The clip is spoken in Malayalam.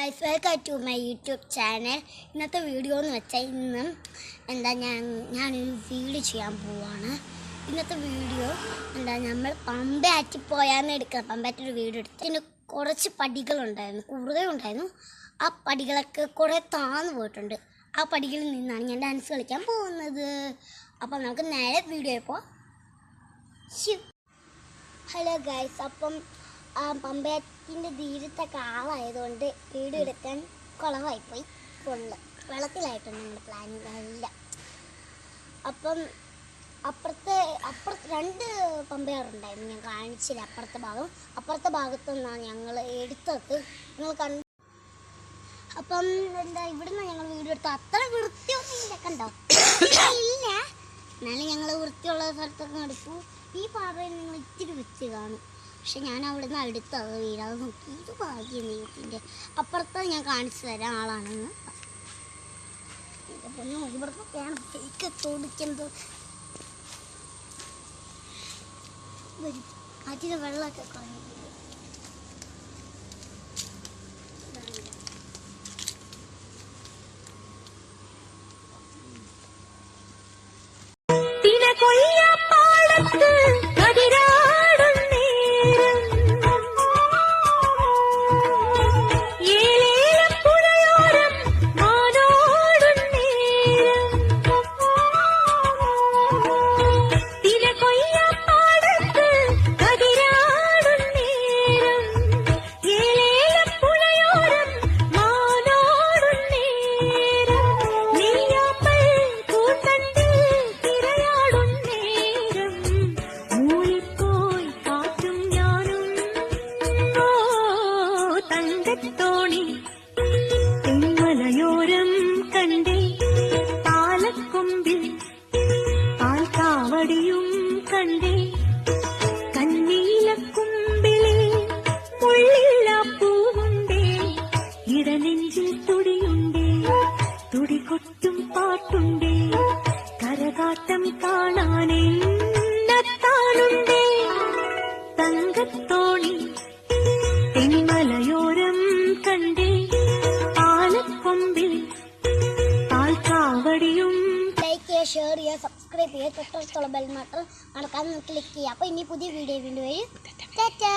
Welcome to my YouTube channel. ഇന്നത്തെ വീഡിയോ എന്ന് വെച്ചാൽ ഞാനൊരു വീഡിയോ ചെയ്യാൻ പോവാണ്. ഇന്നത്തെ വീഡിയോ നമ്മൾ പമ്പയാറ്റി പോയാന്ന് എടുക്കണം. പമ്പയാറ്റൊരു വീഡിയോ എടുത്ത് അതിന് കുറച്ച് പടികളുണ്ടായിരുന്നു, കൂടുതലുണ്ടായിരുന്നു. ആ പടികളൊക്കെ കുറേ താഴ്ന്നു പോയിട്ടുണ്ട്. ആ പടികളിൽ നിന്നാണ് ഞാൻ ഡാൻസ് കളിക്കാൻ പോകുന്നത്. അപ്പം നമുക്ക് നേരെ വീഡിയോ പോവാം. ഹലോ ഗൈസ്, അപ്പം പമ്പയാറ്റിൻ്റെ തീരത്തൊക്കെ ആളായതുകൊണ്ട് വീഡിയോ എടുക്കാൻ കുളമായിപ്പോയി. വെള്ളത്തിലായിട്ടുണ്ട് ഞങ്ങളുടെ പ്ലാനിങ് എല്ലാം. അപ്പം അപ്പുറത്ത് രണ്ട് പമ്പയാറുണ്ടായിരുന്നു, ഞാൻ കാണിച്ചില്ല. അപ്പുറത്തെ ഭാഗത്തു നിന്നാണ് ഞങ്ങൾ എടുത്തത്, നിങ്ങൾ കണ്ടു. അപ്പം ഇവിടുന്ന് ഞങ്ങൾ വീഡിയോ എടുത്തു. അത്ര വൃത്തിയൊന്നും ഇല്ല, കണ്ടോ? ഇല്ല, എന്നാലും ഞങ്ങൾ വൃത്തിയുള്ള സ്ഥലത്തൊക്കെ എടുത്തു. ഈ പാറയിൽ നിങ്ങൾ ഇത്തിരി വൃത്തി കാണും, പക്ഷെ ഞാൻ അവിടെ നിന്ന് അടുത്തത് വീടാതെ നോക്കി. ഇത് ഭാഗ്യം ദൈവത്തിൻ്റെ. അപ്പുറത്ത് ഞാൻ കാണിച്ചു തരാം ആളാണെന്ന്. ഇവിടുന്നൊക്കെയാണ് ബൈക്ക് തോടിക്കുന്നത്. അതിന് വെള്ളമൊക്കെ കുറഞ്ഞു. തുടികൊട്ടും പാട്ടുണ്ടേ, കരകാട്ടം കാണാനെത്താനുണ്ടേ. തങ്കത്തോണി തെന്മലയോരം കണ്ടേ, ആലക്കൊമ്പിൽ പാൽക്കാവടിയും. ലൈക്ക് ചെയ്യുക, ഷെയർ ചെയ്യുക, സബ്സ്ക്രൈബ് ചെയ്യുക, തൊട്ടടുത്തുള്ള ബെൽ ബട്ടൺ നടക്കാൻ ക്ലിക്ക് ചെയ്യുക. അപ്പോൾ ഇനി പുതിയ വീഡിയോ വരും. ടാറ്റാ.